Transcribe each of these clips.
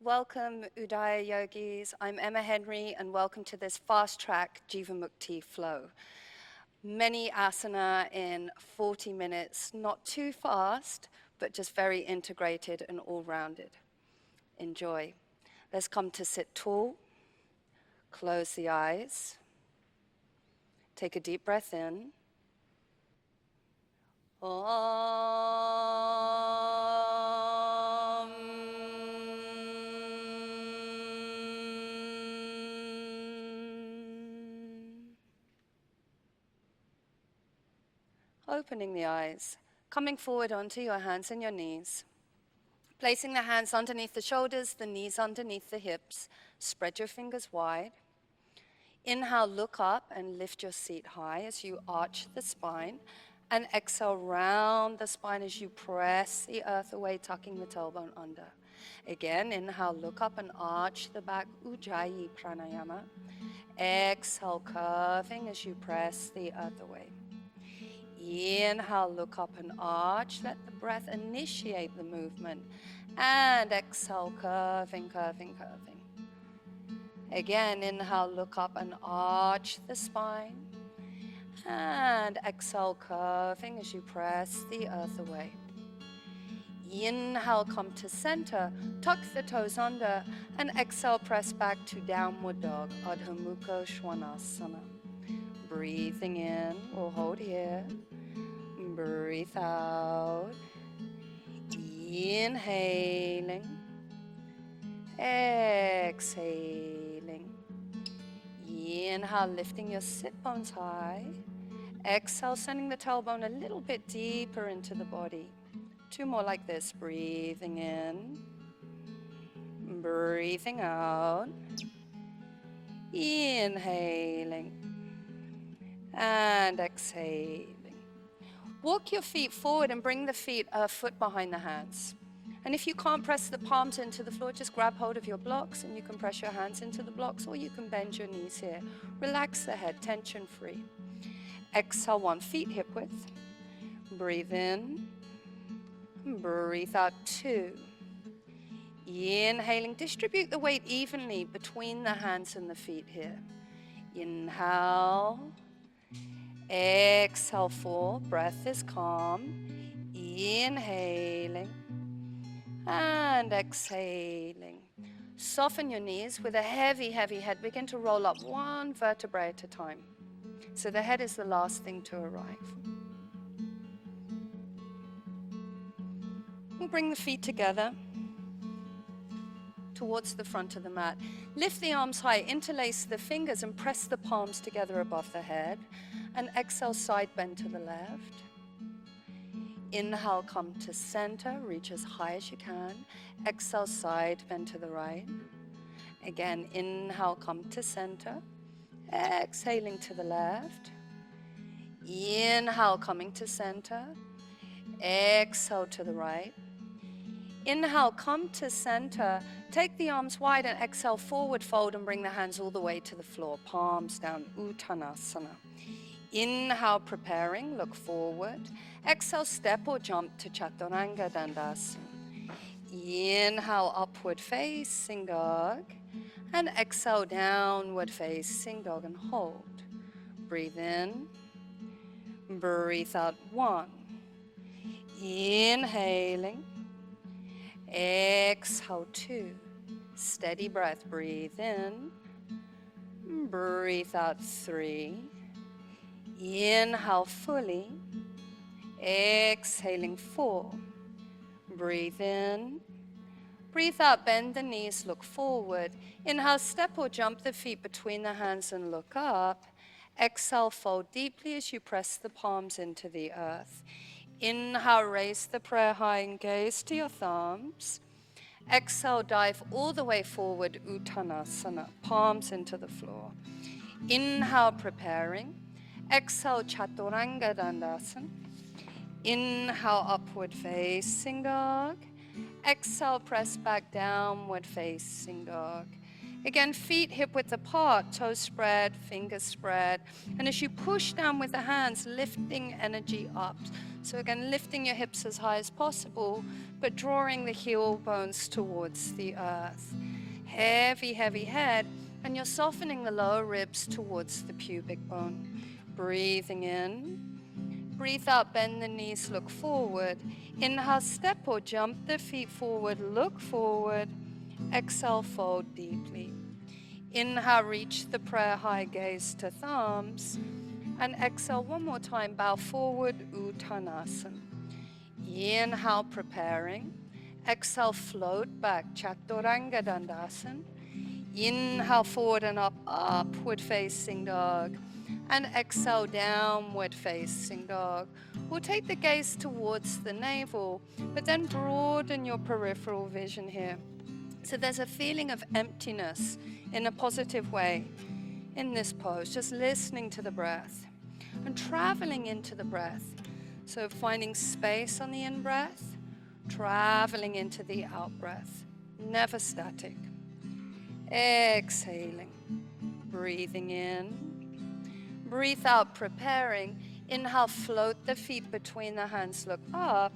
Welcome, Udaya Yogis. I'm Emma Henry, and welcome to this fast-track Jivamukti flow. Many asana in 40 minutes, not too fast, but just very integrated and all-rounded. Enjoy. Let's come to sit tall. Close the eyes. Take a deep breath in. Om. Opening the eyes, coming forward onto your hands and your knees. Placing the hands underneath the shoulders, the knees underneath the hips. Spread your fingers wide. Inhale, look up and lift your seat high as you arch the spine. And exhale, round the spine as you press the earth away, tucking the tailbone under. Again, inhale, look up and arch the back, Ujjayi Pranayama. Exhale, curving as you press the earth away. Inhale, look up and arch. Let the breath initiate the movement. And exhale, curving, curving, curving. Again, inhale, look up and arch the spine. And exhale, curving as you press the earth away. Inhale, come to center, tuck the toes under, and exhale, press back to downward dog, Adho Mukha Svanasana. Breathing in, we'll hold here. Breathe out. Inhaling. Exhaling. Inhale, lifting your sit bones high. Exhale, sending the tailbone a little bit deeper into the body. Two more like this. Breathing in. Breathing out. Inhaling. And exhaling. Walk your feet forward and bring the feet a foot behind the hands. And if you can't press the palms into the floor, just grab hold of your blocks and you can press your hands into the blocks, or you can bend your knees here. Relax the head, tension free. Exhale, 1 feet hip width. Breathe in. Breathe out, 2. Inhaling, distribute the weight evenly between the hands and the feet here. Inhale. Exhale, 4. Breath is calm. Inhaling. And exhaling. Soften your knees with a heavy, heavy head. Begin to roll up 1 vertebrae at a time. So the head is the last thing to arrive. We'll bring the feet together towards the front of the mat. Lift the arms high, interlace the fingers and press the palms together above the head. And exhale, side bend to the left. Inhale, come to center, reach as high as you can. Exhale, side bend to the right. Again, inhale, come to center. Exhaling to the left. Inhale, coming to center. Exhale to the right. Inhale, come to center. Take the arms wide and exhale, forward fold and bring the hands all the way to the floor. Palms down, Uttanasana. Inhale, preparing, look forward. Exhale, step or jump to Chaturanga Dandasana. Inhale, upward facing dog. And exhale, downward facing dog and hold. Breathe in. Breathe out, 1. Inhaling. Exhale, 2. Steady breath, breathe in. Breathe out, 3. Inhale fully. Exhaling, 4. Breathe in. Breathe out, bend the knees, look forward. Inhale, step or jump the feet between the hands and look up. Exhale, fold deeply as you press the palms into the earth. Inhale, raise the prayer high and gaze to your thumbs. Exhale, dive all the way forward, Uttanasana, palms into the floor. Inhale, preparing. Exhale, Chaturanga Dandasana. Inhale, upward facing dog. Exhale, press back, downward facing dog. Again, feet hip-width apart, toes spread, fingers spread. And as you push down with the hands, lifting energy up. So again, lifting your hips as high as possible, but drawing the heel bones towards the earth. Heavy, heavy head, and you're softening the lower ribs towards the pubic bone. Breathing in. Breathe out, bend the knees, look forward. Inhale, step or jump the feet forward, look forward. Exhale, fold deeply. Inhale, reach the prayer high gaze to thumbs. And exhale, one more time, bow forward, Uttanasana. Inhale, preparing. Exhale, float back, Chaturanga Dandasana. Inhale, forward and up, upward facing dog. And exhale, downward facing dog. We'll take the gaze towards the navel, but then broaden your peripheral vision here. So there's a feeling of emptiness in a positive way in this pose, just listening to the breath and traveling into the breath. So finding space on the in-breath, traveling into the out-breath, never static. Exhaling, breathing in, breathe out, preparing. Inhale, float the feet between the hands, look up.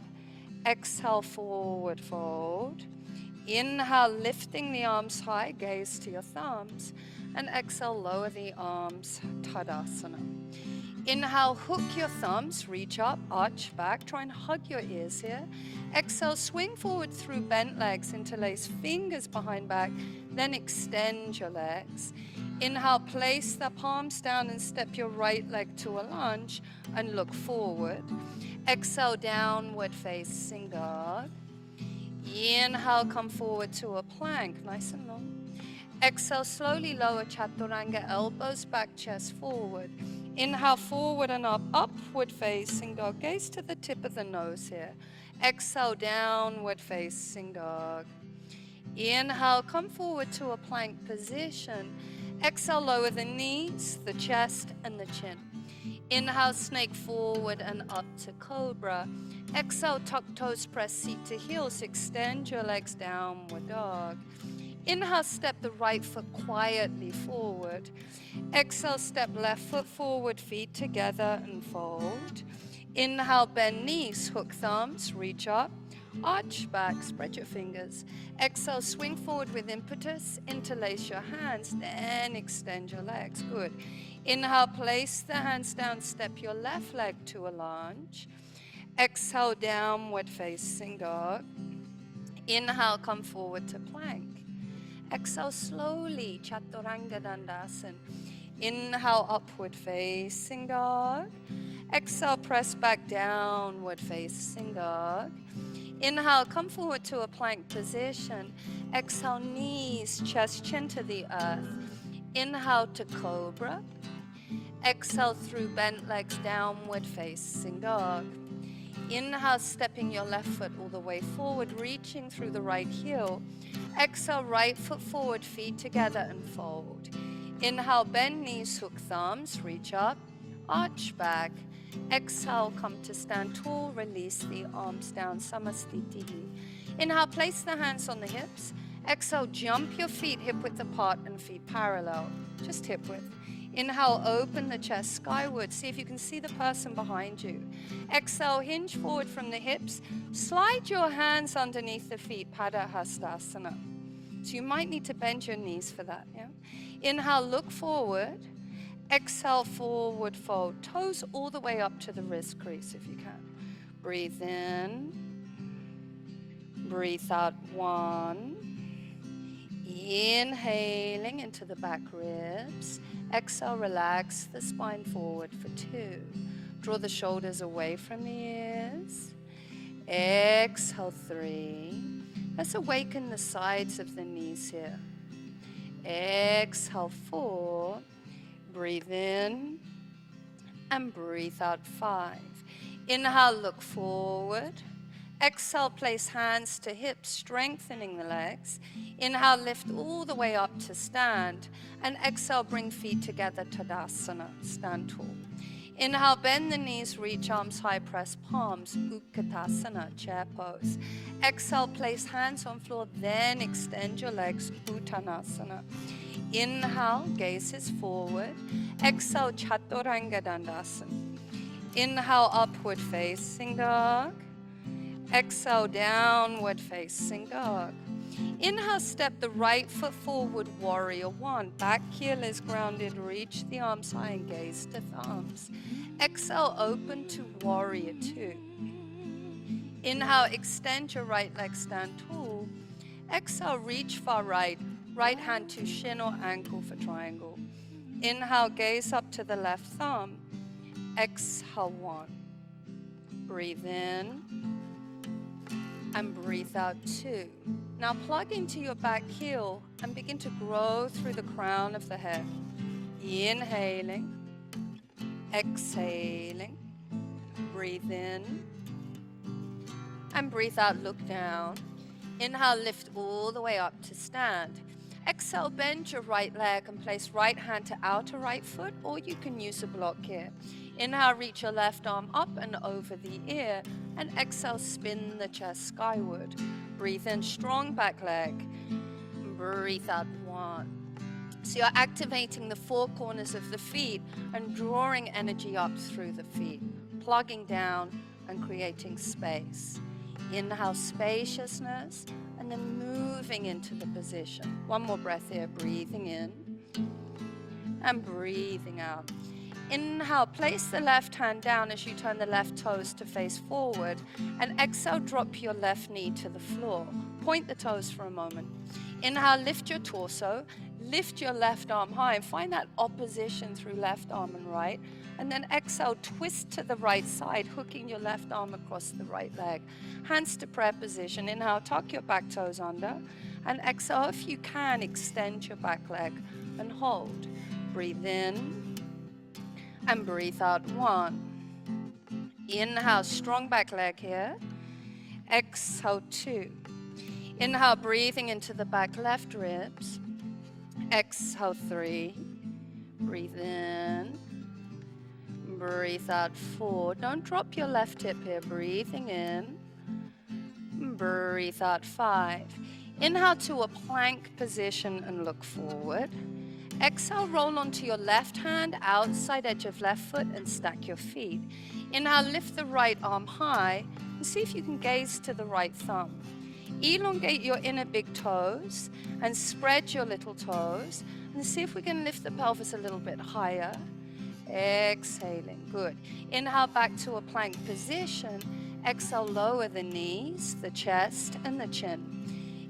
Exhale, forward fold. Inhale, lifting the arms high, gaze to your thumbs. And exhale, lower the arms, Tadasana. Inhale, hook your thumbs, reach up, arch back, try and hug your ears here. Exhale, swing forward through bent legs, interlace fingers behind back, then extend your legs. Inhale, place the palms down and step your right leg to a lunge and look forward. Exhale, downward facing dog. Inhale, come forward to a plank, nice and long. Exhale, slowly lower Chaturanga, elbows back, chest forward. Inhale, forward and up, upward facing dog. Gaze to the tip of the nose here. Exhale, downward facing dog. Inhale, come forward to a plank position. Exhale, lower the knees, the chest, and the chin. Inhale, snake forward and up to cobra. Exhale, tuck toes, press seat to heels. Extend your legs, downward dog. Inhale, step the right foot quietly forward. Exhale, step left foot forward, feet together and fold. Inhale, bend knees, hook thumbs, reach up. Arch back, spread your fingers. Exhale, swing forward with impetus. Interlace your hands, then extend your legs. Good. Inhale, place the hands down, step your left leg to a lunge. Exhale, downward facing dog. Inhale, come forward to plank. Exhale, slowly, Chaturanga Dandasana. Inhale, upward facing dog. Exhale, press back, downward facing dog. Inhale, come forward to a plank position. Exhale, knees, chest, chin to the earth. Inhale to cobra. Exhale through bent legs, downward facing dog. Inhale, stepping your left foot all the way forward, reaching through the right heel. Exhale, right foot forward, feet together and fold. Inhale, bend knees, hook thumbs, reach up, arch back. Exhale, come to stand tall, release the arms down, Samastitihi. Inhale, place the hands on the hips. Exhale, jump your feet hip width apart and feet parallel, just hip width. Inhale, open the chest skyward. See if you can see the person behind you. Exhale, hinge forward from the hips. Slide your hands underneath the feet, Padahastasana. So you might need to bend your knees for that. Yeah? Inhale, look forward. Exhale, forward fold. Toes all the way up to the wrist crease if you can. Breathe in. Breathe out, 1. Inhaling into the back ribs. Exhale, relax the spine forward for 2. Draw the shoulders away from the ears. Exhale, 3. Let's awaken the sides of the knees here. Exhale, 4. Breathe in and breathe out, 5. Inhale, look forward. Exhale, place hands to hips, strengthening the legs. Inhale, lift all the way up to stand. And exhale, bring feet together, Tadasana, stand tall. Inhale, bend the knees, reach arms high, press palms, Utkatasana, chair pose. Exhale, place hands on floor, then extend your legs, Uttanasana. Inhale, gaze is forward. Exhale, Chaturanga Dandasana. Inhale, upward facing dog. Exhale, downward facing dog. Inhale, step the right foot forward, warrior one. Back heel is grounded, reach the arms high and gaze to thumbs. Exhale, open to warrior two. Inhale, extend your right leg, stand tall. Exhale, reach far right, right hand to shin or ankle for triangle. Inhale, gaze up to the left thumb. Exhale, one. Breathe in and breathe out two. Now plug into your back heel and begin to grow through the crown of the head. Inhaling, exhaling, breathe in, and breathe out, look down. Inhale, lift all the way up to stand. Exhale, bend your right leg and place right hand to outer right foot, or you can use a block here. Inhale, reach your left arm up and over the ear, and exhale, spin the chest skyward. Breathe in, strong back leg. Breathe out, one. So you're activating the four corners of the feet and drawing energy up through the feet, plugging down and creating space. Inhale, spaciousness, and then moving into the position. One more breath here, breathing in and breathing out. Inhale, place the left hand down as you turn the left toes to face forward, and exhale, drop your left knee to the floor. Point the toes for a moment. Inhale, lift your torso, lift your left arm high, and find that opposition through left arm and right. And then exhale, twist to the right side, hooking your left arm across the right leg. Hands to prayer position. Inhale, tuck your back toes under. And exhale, if you can, extend your back leg and hold. Breathe in and breathe out, one. Inhale, strong back leg here. Exhale, two. Inhale, breathing into the back left ribs. Exhale, three. Breathe in. Breathe out, four. Don't drop your left hip here. Breathing in. Breathe out, five. Inhale to a plank position and look forward. Exhale, roll onto your left hand, outside edge of left foot, and stack your feet. Inhale, lift the right arm high and see if you can gaze to the right thumb. Elongate your inner big toes and spread your little toes, and see if we can lift the pelvis a little bit higher. Exhaling, good. Inhale back to a plank position. Exhale, lower the knees, the chest, and the chin.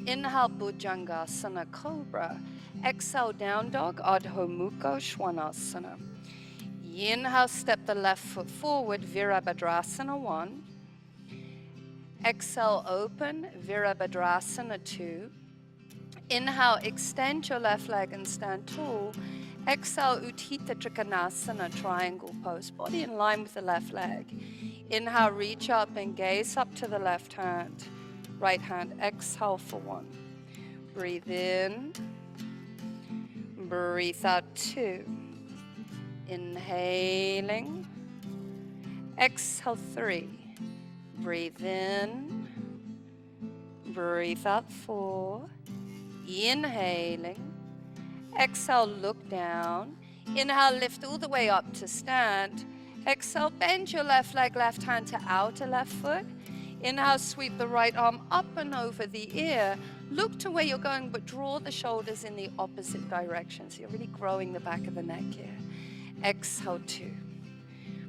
Inhale, Bhujangasana, Cobra. Exhale, down dog, Adho Mukha Svanasana. Inhale, step the left foot forward, Virabhadrasana 1. Exhale, open, Virabhadrasana 2. Inhale, extend your left leg and stand tall. Exhale, Utthita Trikonasana, triangle pose, body in line with the left leg. Inhale, reach up and gaze up to the left hand. Right hand, exhale for 1. Breathe in. Breathe out, 2. Inhaling. Exhale, 3. Breathe in. Breathe out, 4. Inhaling. Exhale, look down. Inhale, lift all the way up to stand. Exhale, bend your left leg, left hand to outer left foot. Inhale, sweep the right arm up and over the ear. Look to where you're going, but draw the shoulders in the opposite direction. So you're really growing the back of the neck here. Exhale, 2.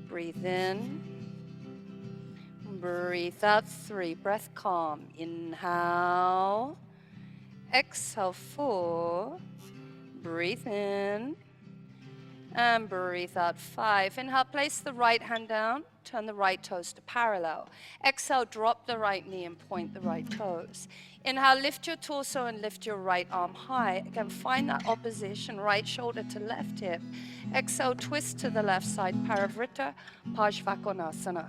Breathe in. Breathe out, 3. Breath calm. Inhale. Exhale, 4. Breathe in. And breathe out, 5. Inhale, place the right hand down. Turn the right toes to parallel. Exhale, drop the right knee and point the right toes. Inhale, lift your torso and lift your right arm high. Again, find that opposition, right shoulder to left hip. Exhale, twist to the left side, Parivrtta Pajvakonasana.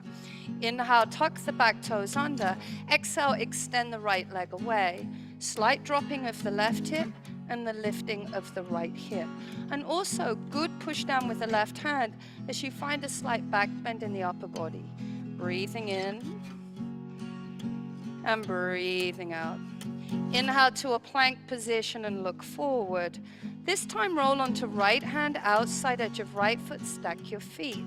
Inhale, tuck the back toes under. Exhale, extend the right leg away. Slight dropping of the left hip and the lifting of the right hip. And also good push down with the left hand as you find a slight back bend in the upper body. Breathing in and breathing out. Inhale to a plank position and look forward. This time roll onto right hand, outside edge of right foot, stack your feet.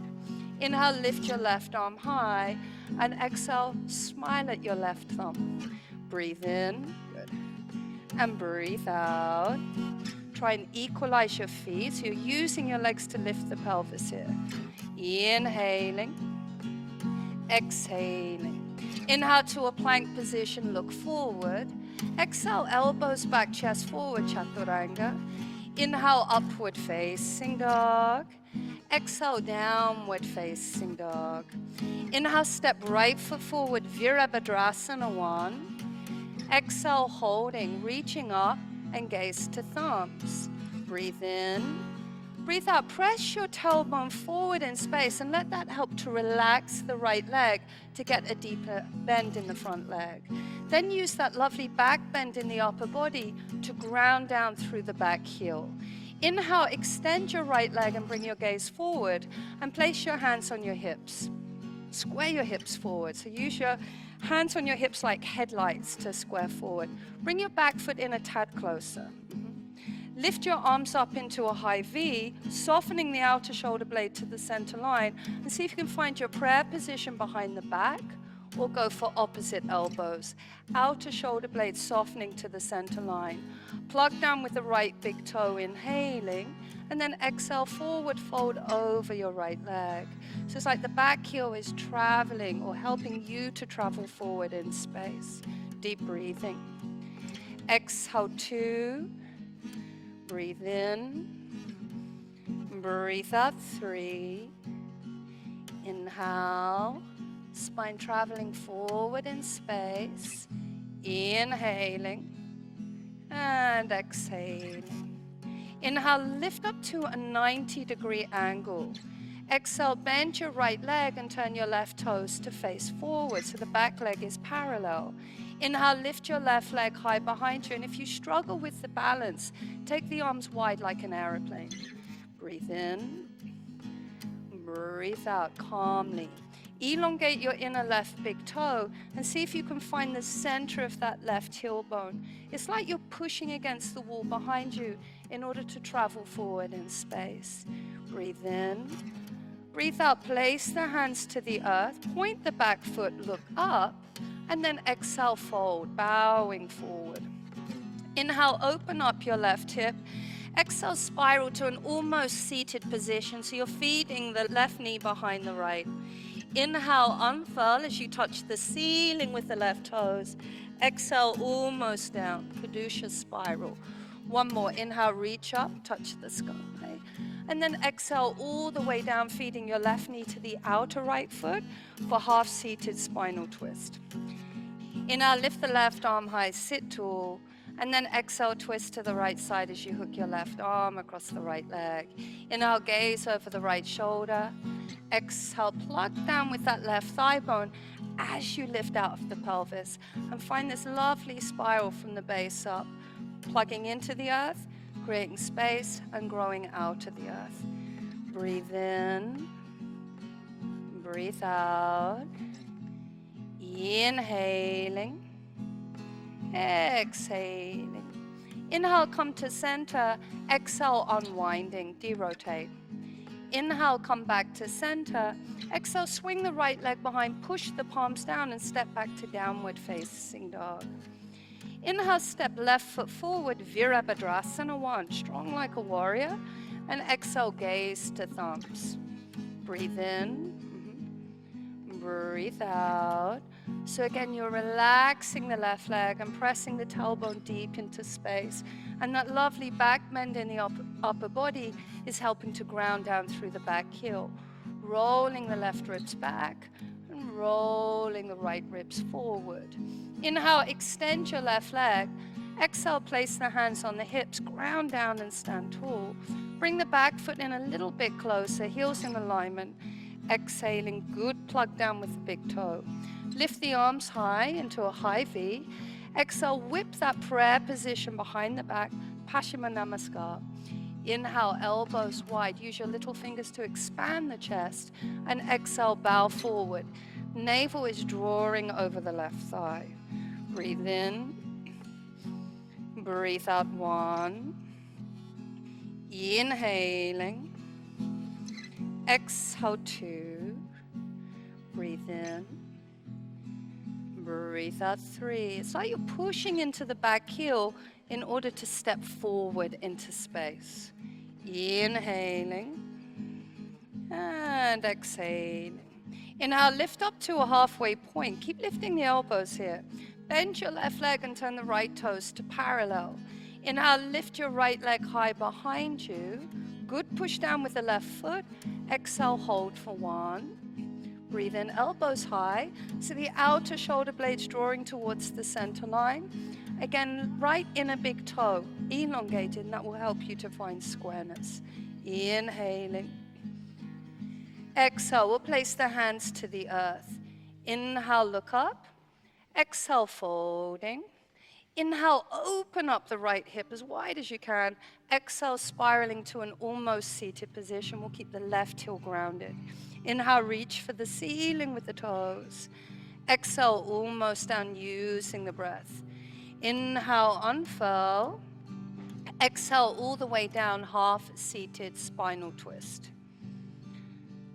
Inhale, lift your left arm high, and exhale, smile at your left thumb. Breathe in, good, and breathe out. Try and equalize your feet, so you're using your legs to lift the pelvis here. Inhaling, exhaling. Inhale to a plank position, look forward. Exhale, elbows back, chest forward, chaturanga. Inhale, upward facing dog. Exhale, downward facing dog. Inhale, step right foot forward, Virabhadrasana 1. Exhale, holding, reaching up and gaze to thumbs. Breathe in. Breathe out, press your tailbone forward in space and let that help to relax the right leg to get a deeper bend in the front leg. Then use that lovely back bend in the upper body to ground down through the back heel. Inhale, extend your right leg and bring your gaze forward and place your hands on your hips. Square your hips forward. So use your hands on your hips like headlights to square forward. Bring your back foot in a tad closer. Lift your arms up into a high V, softening the outer shoulder blade to the center line, and see if you can find your prayer position behind the back, or go for opposite elbows. Outer shoulder blade softening to the center line. Plug down with the right big toe, inhaling, and then exhale, forward fold over your right leg. So it's like the back heel is traveling or helping you to travel forward in space. Deep breathing. Exhale, 2. Breathe in, breathe out, 3. Inhale, spine traveling forward in space. Inhaling and exhaling. Inhale, lift up to a 90-degree angle. Exhale, bend your right leg and turn your left toes to face forward so the back leg is parallel. Inhale, lift your left leg high behind you, and if you struggle with the balance, take the arms wide like an aeroplane. Breathe in, breathe out calmly. Elongate your inner left big toe and see if you can find the center of that left heel bone. It's like you're pushing against the wall behind you in order to travel forward in space. Breathe in, breathe out, place the hands to the earth, point the back foot, look up, and then exhale, fold, bowing forward. Inhale, open up your left hip. Exhale, spiral to an almost seated position, so you're feeding the left knee behind the right. Inhale, unfurl as you touch the ceiling with the left toes. Exhale, almost down, Kadusha spiral. One more, inhale, reach up, touch the sky. And then exhale all the way down, feeding your left knee to the outer right foot for half-seated spinal twist. Inhale, lift the left arm high, sit tall, and then exhale, twist to the right side as you hook your left arm across the right leg. Inhale, gaze over the right shoulder. Exhale, plug down with that left thigh bone as you lift out of the pelvis, and find this lovely spiral from the base up, plugging into the earth, creating space and growing out of the earth. Breathe in, breathe out, inhaling, exhaling. Inhale, come to center, exhale, unwinding, derotate. Inhale, come back to center, exhale, swing the right leg behind, push the palms down and step back to downward facing dog. Inhale, step left foot forward, Virabhadrasana 1, strong like a warrior. And exhale, gaze to thumbs. Breathe in, breathe out. So again, you're relaxing the left leg and pressing the tailbone deep into space. And that lovely back bend in the upper body is helping to ground down through the back heel. Rolling the left ribs back and rolling the right ribs forward. Inhale, extend your left leg. Exhale, place the hands on the hips, ground down and stand tall. Bring the back foot in a little bit closer, heels in alignment. Exhaling, good plug down with the big toe. Lift the arms high into a high V. Exhale, whip that prayer position behind the back, Paschima Namaskar. Inhale, elbows wide. Use your little fingers to expand the chest. And exhale, bow forward. Navel is drawing over the left thigh. Breathe in. Breathe out 1. Inhaling. Exhale 2. Breathe in. Breathe out 3. It's like you're pushing into the back heel in order to step forward into space. Inhaling and exhaling. Inhale, lift up to a halfway point. Keep lifting the elbows here. Bend your left leg and turn the right toes to parallel. Inhale, lift your right leg high behind you. Good push down with the left foot. Exhale, hold for 1. Breathe in, elbows high. So the outer shoulder blades drawing towards the center line. Again, right inner big toe elongated, and that will help you to find squareness. Inhaling. Exhale, we'll place the hands to the earth. Inhale, look up. Exhale, folding. Inhale, open up the right hip as wide as you can. Exhale, spiraling to an almost seated position. We'll keep the left heel grounded. Inhale, reach for the ceiling with the toes. Exhale, almost down using the breath. Inhale, unfurl. Exhale, all the way down, half-seated spinal twist.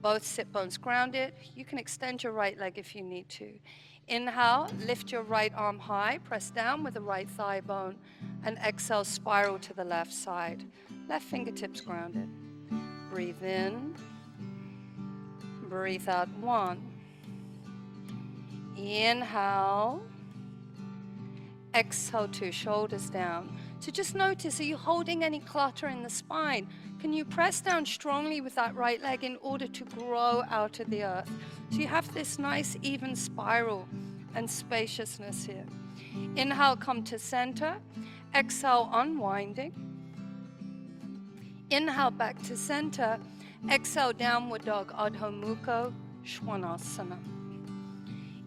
Both sit bones grounded. You can extend your right leg if you need to. Inhale, lift your right arm high, press down with the right thigh bone, and exhale, spiral to the left side. Left fingertips grounded. Breathe in. Breathe out 1. Inhale. Exhale 2, shoulders down. So just notice, are you holding any clutter in the spine? Can you press down strongly with that right leg in order to grow out of the earth? So you have this nice even spiral and spaciousness here. Inhale, come to center. Exhale, unwinding. Inhale, back to center. Exhale, downward dog, Adho Mukha Svanasana.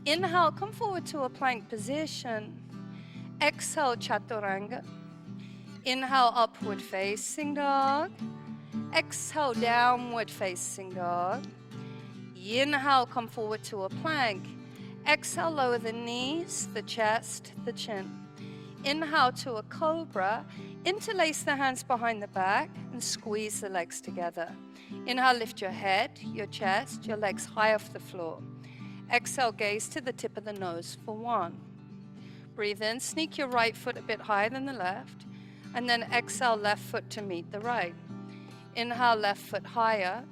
Inhale, come forward to a plank position. Exhale, Chaturanga. Inhale, upward facing dog. Exhale, downward facing dog. Inhale, come forward to a plank. Exhale, lower the knees, the chest, the chin. Inhale to a cobra. Interlace the hands behind the back and squeeze the legs together. Inhale, lift your head, your chest, your legs high off the floor. Exhale, gaze to the tip of the nose for 1. Breathe in, sneak your right foot a bit higher than the left, and then exhale, left foot to meet the right. Inhale, left foot higher.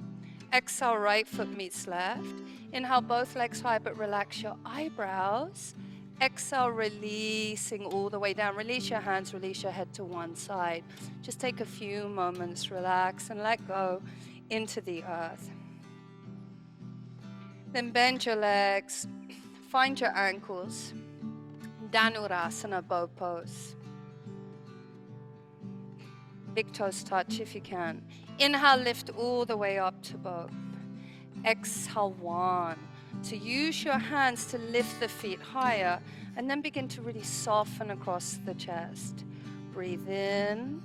Exhale, right foot meets left. Inhale, both legs high, but relax your eyebrows. Exhale, releasing all the way down. Release your hands, release your head to one side. Just take a few moments, relax, and let go into the earth. Then bend your legs, find your ankles. Dhanurasana, bow pose. Big toes touch if you can. Inhale, lift all the way up to bow. Exhale, 1. So use your hands to lift the feet higher and then begin to really soften across the chest. Breathe in.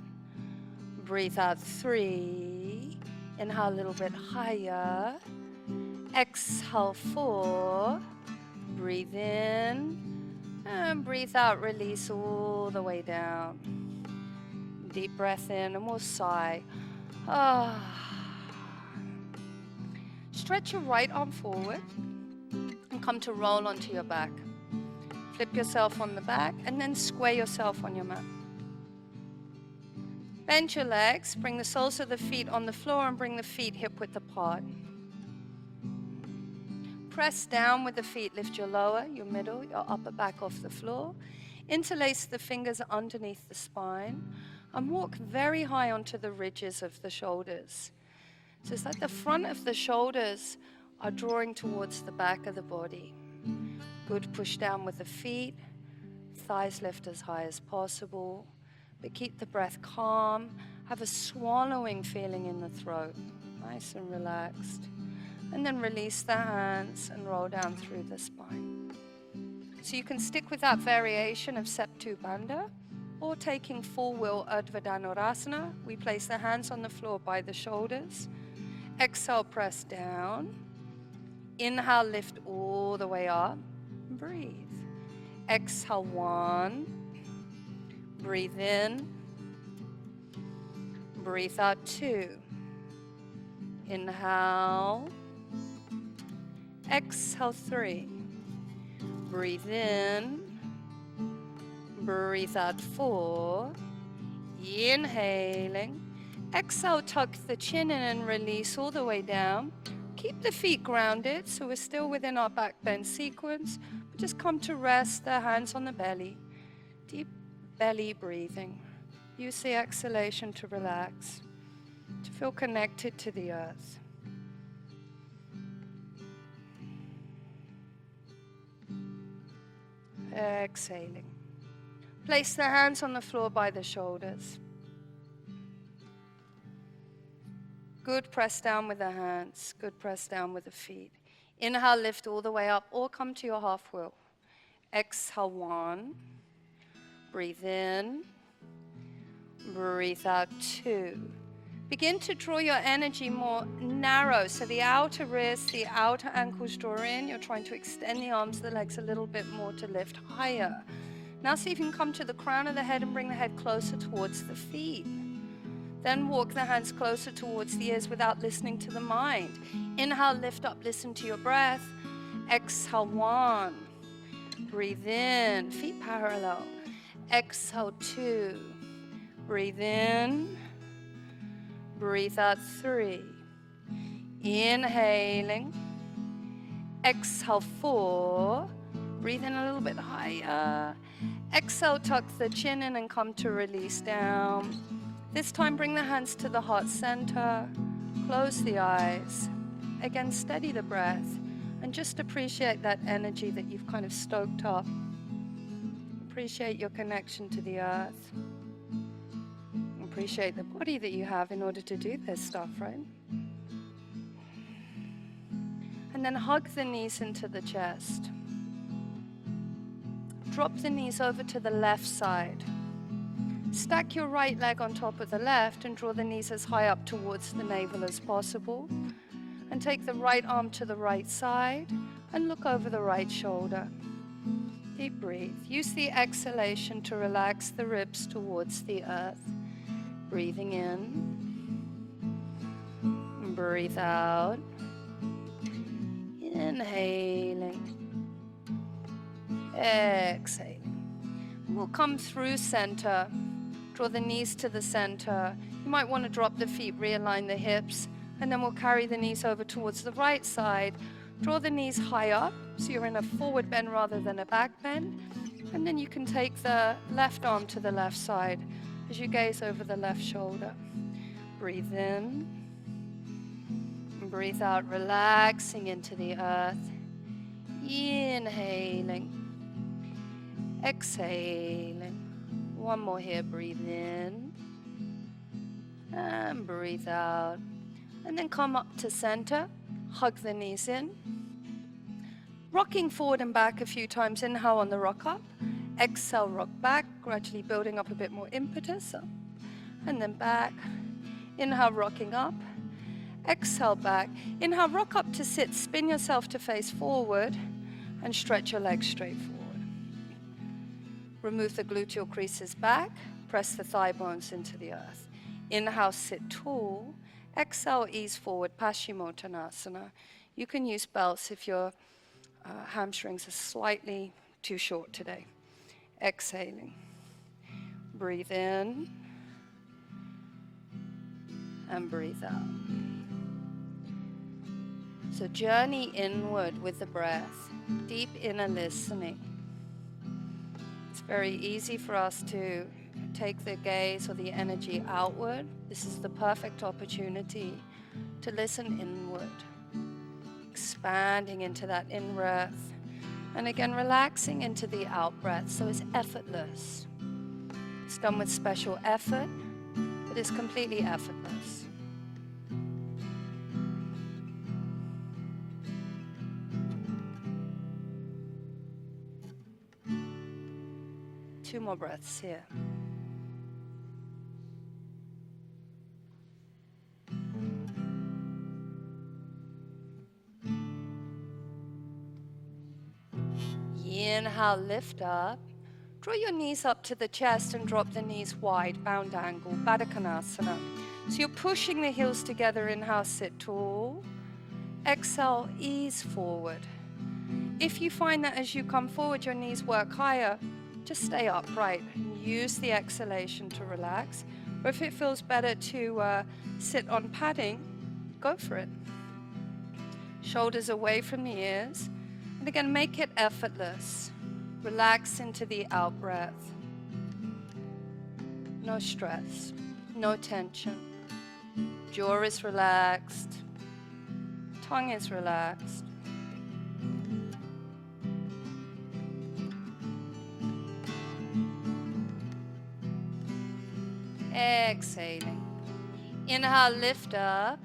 Breathe out, 3. Inhale a little bit higher. Exhale, 4. Breathe in. And breathe out, release all the way down. Deep breath in and we'll sigh. Stretch your right arm forward and come to roll onto your back. Flip yourself on the back and then square yourself on your mat. Bend your legs, bring the soles of the feet on the floor and bring the feet hip width apart. Press down with the feet, lift your lower, your middle, your upper back off the floor. Interlace the fingers underneath the spine and walk very high onto the ridges of the shoulders. So it's like the front of the shoulders are drawing towards the back of the body. Good push down with the feet, thighs lift as high as possible, but keep the breath calm. Have a swallowing feeling in the throat, nice and relaxed. And then release the hands and roll down through the spine. So you can stick with that variation of Septu Bandha, or taking full will Urdhva Dhanurasana. We place the hands on the floor by the shoulders. Exhale, press down. Inhale, lift all the way up. Breathe. Exhale, 1. Breathe in. Breathe out, 2. Inhale. Exhale, 3. Breathe in. Breathe out, 4. Inhaling. Exhale, tuck the chin in and release all the way down. Keep the feet grounded, so we're still within our back bend sequence, but just come to rest, the hands on the belly. Deep belly breathing. Use the exhalation to relax, to feel connected to the earth. Exhaling. Place the hands on the floor by the shoulders. Good, press down with the hands. Good, press down with the feet. Inhale, lift all the way up, or come to your half wheel. Exhale, 1. Breathe in. Breathe out, 2. Begin to draw your energy more narrow. So the outer wrists, the outer ankles draw in. You're trying to extend the arms, the legs a little bit more to lift higher. Now see if you can come to the crown of the head and bring the head closer towards the feet. Then walk the hands closer towards the ears without listening to the mind. Inhale, lift up, listen to your breath. Exhale, 1. Breathe in, feet parallel. Exhale, 2. Breathe in. Breathe out, 3. Inhaling. Exhale, 4. Breathe in a little bit higher. Exhale, tuck the chin in and come to release down. This time, bring the hands to the heart center. Close the eyes. Again, steady the breath. And just appreciate that energy that you've kind of stoked up. Appreciate your connection to the earth. Appreciate the body that you have in order to do this stuff, right? And then hug the knees into the chest. Drop the knees over to the left side. Stack your right leg on top of the left and draw the knees as high up towards the navel as possible. And take the right arm to the right side and look over the right shoulder. Deep breathe. Use the exhalation to relax the ribs towards the earth. Breathing in. Breathe out. Inhaling. Exhaling. We'll come through center. Draw the knees to the center. You might want to drop the feet, realign the hips, and then we'll carry the knees over towards the right side. Draw the knees high up, so you're in a forward bend rather than a back bend. And then you can take the left arm to the left side as you gaze over the left shoulder. Breathe in. Breathe out, relaxing into the earth. Inhaling. Exhaling. One more here, breathe in. And breathe out. And then come up to center. Hug the knees in. Rocking forward and back a few times. Inhale on the rock up. Exhale, rock back, gradually building up a bit more impetus. Up. And then back. Inhale, rocking up. Exhale, back. Inhale, rock up to sit. Spin yourself to face forward and stretch your legs straight forward. Remove the gluteal creases back. Press the thigh bones into the earth. Inhale, sit tall. Exhale, ease forward, Paschimottanasana. You can use belts if your hamstrings are slightly too short today. Exhaling. Breathe in. And breathe out. So journey inward with the breath. Deep inner listening. It's very easy for us to take the gaze or the energy outward. This is the perfect opportunity to listen inward. Expanding into that in-breath. And again, relaxing into the out-breath. So it's effortless. It's done with special effort, but it's completely effortless. Two more breaths here. Inhale, lift up. Draw your knees up to the chest and drop the knees wide, bound angle, Baddha Konasana. So you're pushing the heels together. Inhale, sit tall. Exhale, ease forward. If you find that as you come forward, your knees work higher, just stay upright and use the exhalation to relax. Or if it feels better to sit on padding, go for it. Shoulders away from the ears. And again, make it effortless. Relax into the out breath. No stress, no tension. Jaw is relaxed. Tongue is relaxed. Exhaling. Inhale, lift up.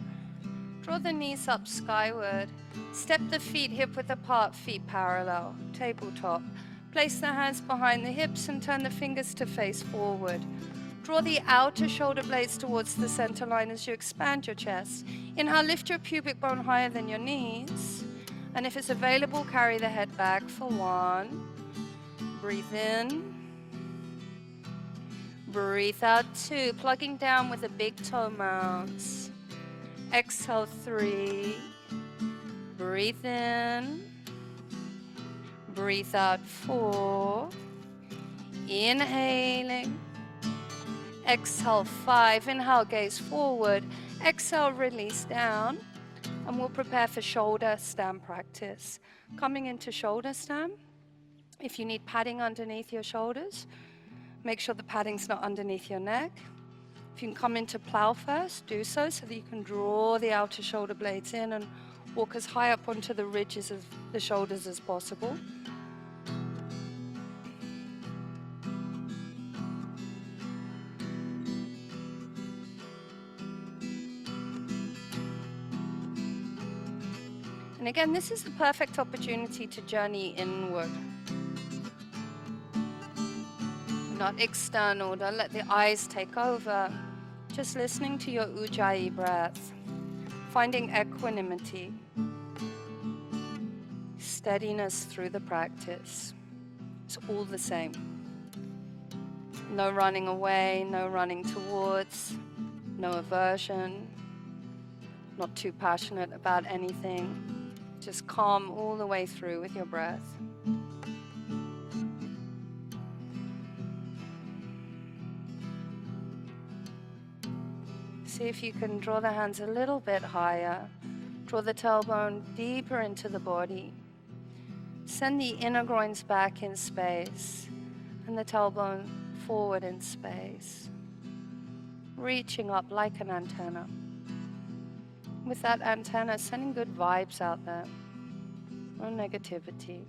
Draw the knees up skyward. Step the feet hip width apart, feet parallel. Tabletop. Place the hands behind the hips and turn the fingers to face forward. Draw the outer shoulder blades towards the center line as you expand your chest. Inhale, lift your pubic bone higher than your knees. And if it's available, carry the head back for 1. Breathe in. Breathe out 2, plugging down with a big toe mounts. Exhale 3. Breathe in. Breathe out 4. Inhaling. Exhale 5. Inhale, gaze forward. Exhale, release down. And we'll prepare for shoulder stand practice. Coming into shoulder stand. If you need padding underneath your shoulders, make sure the padding's not underneath your neck. If you can come into plow first, do so that you can draw the outer shoulder blades in and walk as high up onto the ridges of the shoulders as possible. And again, this is the perfect opportunity to journey inward. Not external, don't let the eyes take over. Just listening to your Ujjayi breath, finding equanimity, steadiness through the practice. It's all the same. No running away, no running towards, no aversion, not too passionate about anything. Just calm all the way through with your breath. See if you can draw the hands a little bit higher. Draw the tailbone deeper into the body. Send the inner groins back in space and the tailbone forward in space. Reaching up like an antenna. With that antenna, sending good vibes out there. No negativity.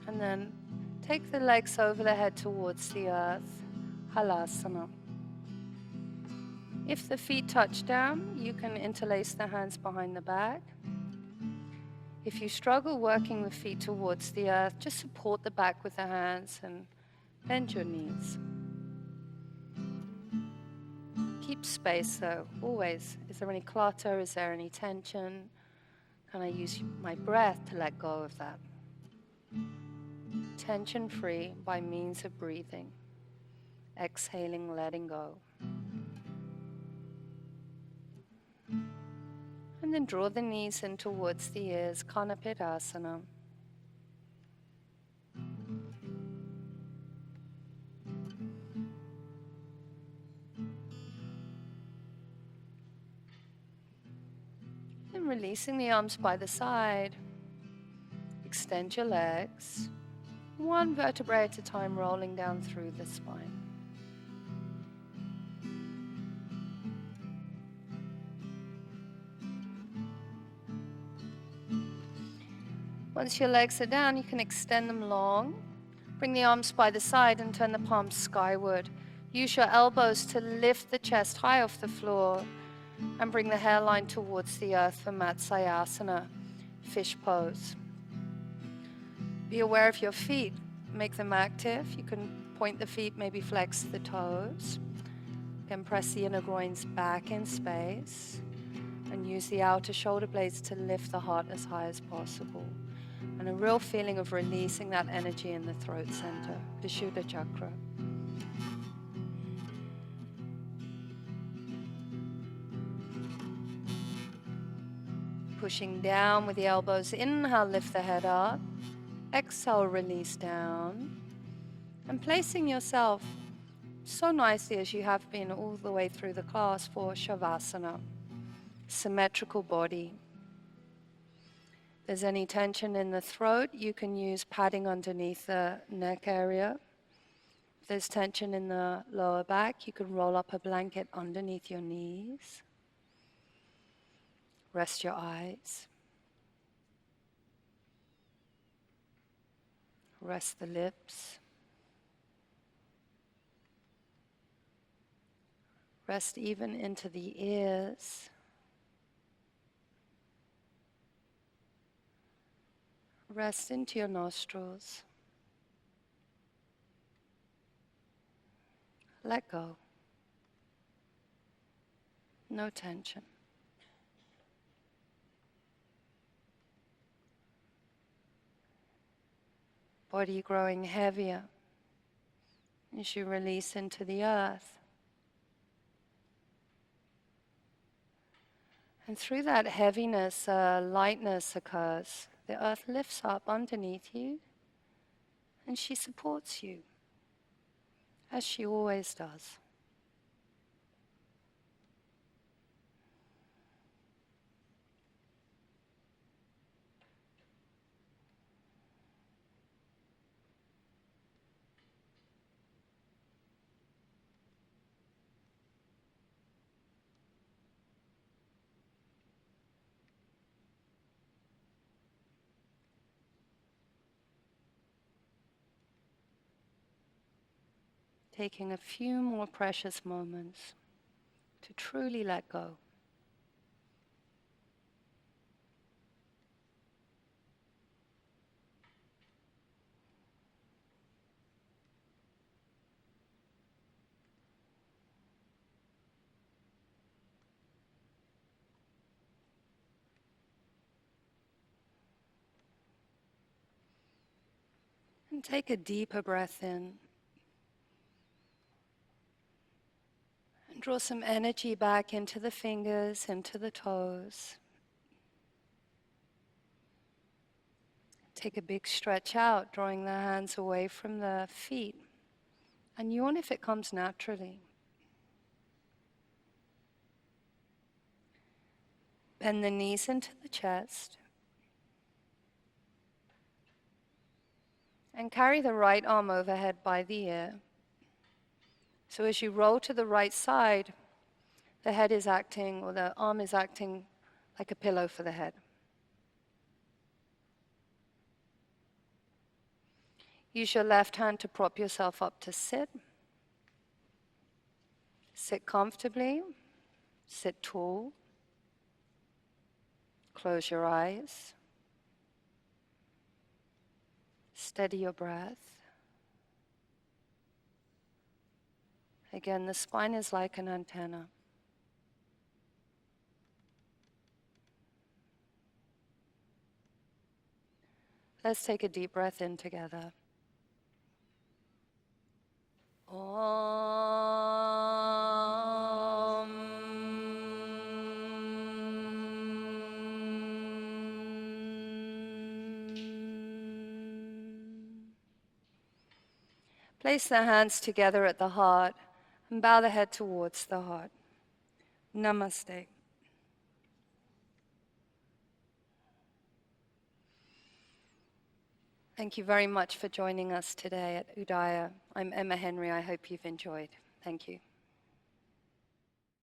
And then take the legs over the head towards the earth, halasana. If the feet touch down, you can interlace the hands behind the back. If you struggle working the feet towards the earth, just support the back with the hands and bend your knees. Keep space though, always. Is there any clutter? Is there any tension? Can I use my breath to let go of that? Tension-free by means of breathing. Exhaling, letting go. And then draw the knees in towards the ears, Kanapidasana. And releasing the arms by the side. Extend your legs. One vertebrae at a time, rolling down through the spine. Once your legs are down, you can extend them long. Bring the arms by the side and turn the palms skyward. Use your elbows to lift the chest high off the floor and bring the hairline towards the earth for Matsyasana, fish pose. Be aware of your feet. Make them active. You can point the feet, maybe flex the toes. Again, press the inner groins back in space. And use the outer shoulder blades to lift the heart as high as possible. And a real feeling of releasing that energy in the throat center, the Vishuddha chakra. Pushing down with the elbows. Inhale, lift the head up. Exhale, release down. And placing yourself so nicely as you have been all the way through the class for Shavasana. Symmetrical body. If there's any tension in the throat, you can use padding underneath the neck area. If there's tension in the lower back, you can roll up a blanket underneath your knees. Rest your eyes. Rest the lips. Rest even into the ears. Rest into your nostrils. Let go. No tension. Body growing heavier as you release into the earth. And through that heaviness, lightness occurs. The earth lifts up underneath you and she supports you, as she always does. Taking a few more precious moments to truly let go. And take a deeper breath in. And draw some energy back into the fingers, into the toes. Take a big stretch out, drawing the hands away from the feet. And yawn if it comes naturally. Bend the knees into the chest. And carry the right arm overhead by the ear. So as you roll to the right side, the head is acting, or the arm is acting like a pillow for the head. Use your left hand to prop yourself up to sit. Sit comfortably. Sit tall. Close your eyes. Steady your breath. Again, the spine is like an antenna. Let's take a deep breath in together. Place the hands together at the heart and bow the head towards the heart. Namaste. Thank you very much for joining us today at Udaya. I'm Emma Henry. I hope you've enjoyed. Thank you.